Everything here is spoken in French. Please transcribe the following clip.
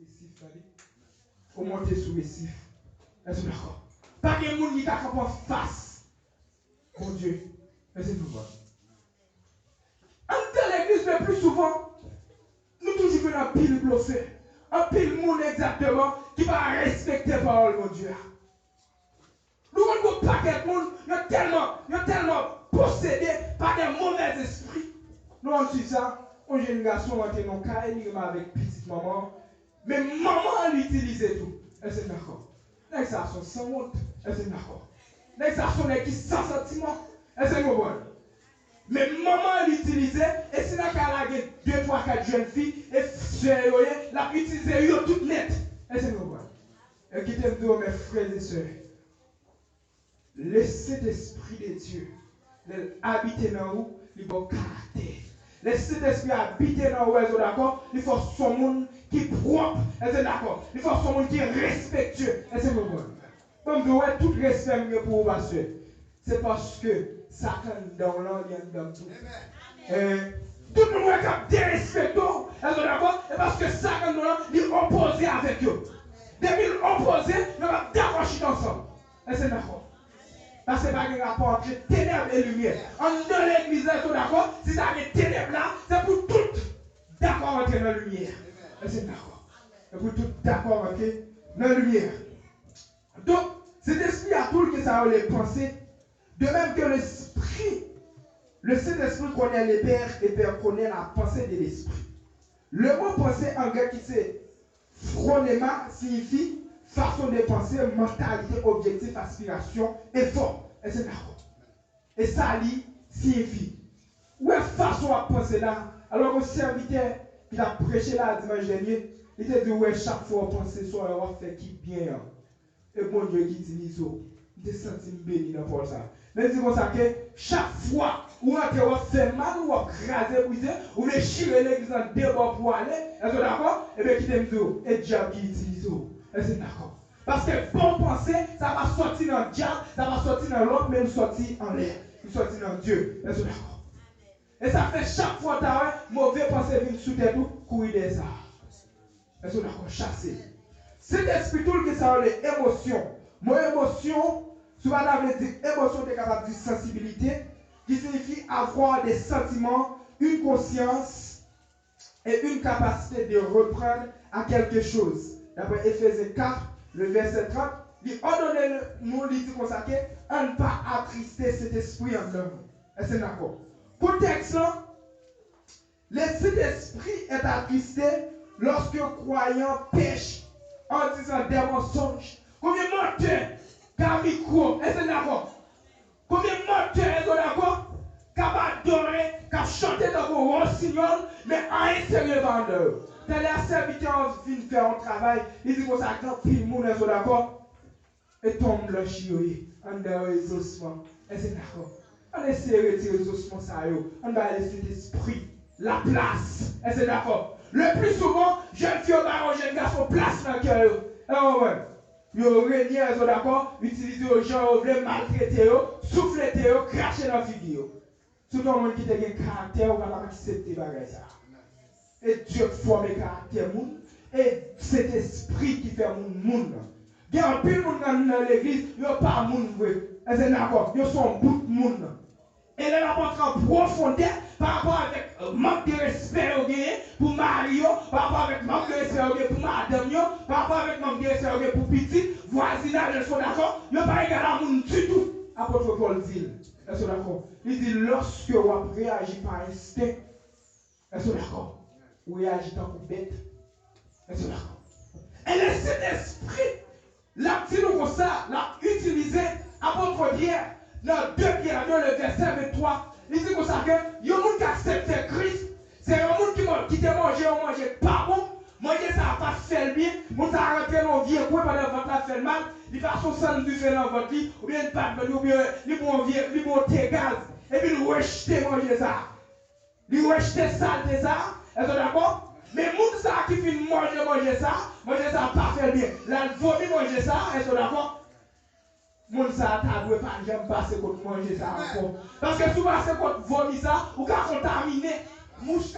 récif, faut monter sur récif. Est-ce que d'accord? Pas que monde qui t'a en face. Mon Dieu, laissez-nous voir. En l'église, le plus souvent, nous toujours venons en pile bluffé. En pile monde exactement qui va respecter la parole, mon Dieu. Nous avons un paquet de monde, ils sont tellement possédés par des mauvais esprits. Nous avons dit ça, une jeune garçon rentre dans le cas, il avec petite maman. Mais maman l'utilisait tout. Est-ce que d'accord? Les garçons sans honte. Est-ce que d'accord? Les garçons qui sans sentiment. Est-ce que vous comprenez? Mais maman l'utilisait, et si la carrière 2, 3, 4 jeunes filles, et sœurs, l'a utilisé tout net. Est-ce que vous comprenez? Et qui t'aime dire, mes frères et sœurs, laissez l'esprit de Dieu habiter dans vous, il bon caractère. Laissez l'esprit habiter dans vous, d'accord? Il faut son monde qui est propre, est-ce d'accord? Il faut son monde qui est respectueux, est-ce que vous comprenez? Comme vous avez tout respect pour vous, parce que c'est parce que Satan dans l'ordre dans tout. Tout le monde est dérespecté, est-ce d'accord? Et parce que Satan dans l'ordre, il est opposé avec eux. Depuis qu'il est opposé, il va d'accrocher ensemble. Est-ce que d'accord? Parce que c'est pas un rapport entre ténèbres et lumière. En dans l'église, d'accord? Si ça a des ténèbres là, c'est pour tout d'accord entrer dans la lumière. Est-ce que d'accord? C'est pour tout d'accord entrer dans la lumière. Donc, cet esprit a tout que ça a les pensées. De même que l'esprit, le Saint-Esprit connaît les pères connaît la pensée de l'esprit. Le mot pensée en grec qui c'est phronéma signifie façon de penser, mentalité, objectif, aspiration, effort. Est-ce que d'accord? Et ça signifie. Où est façon à penser là? Alors, le serviteur qui a prêché là dimanche dernier, il te dit ouais, chaque fois penser soit on va faire qui bien. Et bon Dieu qui utilise ça. Il te senti béni dans ça. Mais c'est comme ça que chaque fois où on va faire mal, ou on va craser, ou on va chirer l'église en dehors pour aller, est-ce que d'accord? Et bien qui t'aime dire, et diable qui utilise ça. Est-ce que d'accord? Parce que bon penser, ça va sortir dans le diable, ça va sortir dans l'autre, mais il sortir en l'air. Il sortir dans Dieu. Est-ce que d'accord? Et ça fait chaque fois que tu as mauvais pensée vient sous tes tout, courir des ça. Est-ce que d'accord? Chasser. Cet esprit tout que ça a les émotions. Mon émotion, souvent on veut dire émotion est capable de dire sensibilité, qui signifie avoir des sentiments, une conscience et une capacité de reprendre à quelque chose. D'après Éphésiens 4, le verset 30, il ordonne nous dit comme ça que ne pas attrister cet esprit en nous. Est-ce que d'accord? Contexte, cet esprit est attristé lorsque croyant pêche en disant des mensonges. Combien de menteurs, Camicro, est-ce que d'accord? Combien de menteurs, est-ce que d'accord? Qui adorer, qui chanter dans vos rossignols, mais en sérieux vendeur. Tel est serviteur vient faire un travail, il dit que ça quand pile le monde, est-ce que d'accord? Et tombe le chioé, en dehors les ossements. Est-ce que d'accord? On essaie de retirer les ossements, on va laisser l'esprit, la place. Est-ce que d'accord? Le plus souvent, jeune fille ou jeune garçon place dans le cœur. Alors, ouais. Ils ont régné, d'accord? Utiliser les gens, maltraiter, souffler, cracher dans la figure. Tout le monde qui a un caractère, on va pas accepter ça. Et Dieu forme le caractère, et cet esprit qui fait mon monde. Il y a un peu de monde dans l'église, il n'y a pas de monde vrai. Est-ce que d'accord? Ils sont bout de monde. Et là, on rentre en profondeur par rapport avec manque de respect pour Mario, par rapport avec manque de respect pour madame, par rapport avec manque de respect pour petit, voisinage, ils sont d'accord? Ils ne sont pas égal à monde du tout. Apôtre Paul dit, est-ce que d'accord? Il dit, lorsque vous réagissez par instinct, est-ce que d'accord? Vous réagissez par bête. Est-ce que d'accord? Et le Saint-Esprit, la petite comme ça, l'a utilisé apôtre Pierre. Dans 2 Pierre 2, le verset 23, il dit comme ça que il y a un monde qui accepte Christ. C'est un monde qui te mange pas bon. Manger ça n'a pas fait le bien. Mon ça a rentré dans le vieux coin pendant votre a fait le mal. Il passe son sang du fait dans votre lit. Ou bien il bat, ou bien il monte gaz. Et puis il rejette manger ça. Il rejette ça de ça. Est-ce que d'accord? Mais moun ça qui finit manger ça n'a pas fait le bien. Là, il vomi manger ça. Est-ce que d'accord? Moun ça t'a doué pas jamais passer contre manger ça encore. Parce que souvent c'est contre vomir ça ou qu'à contaminer mouche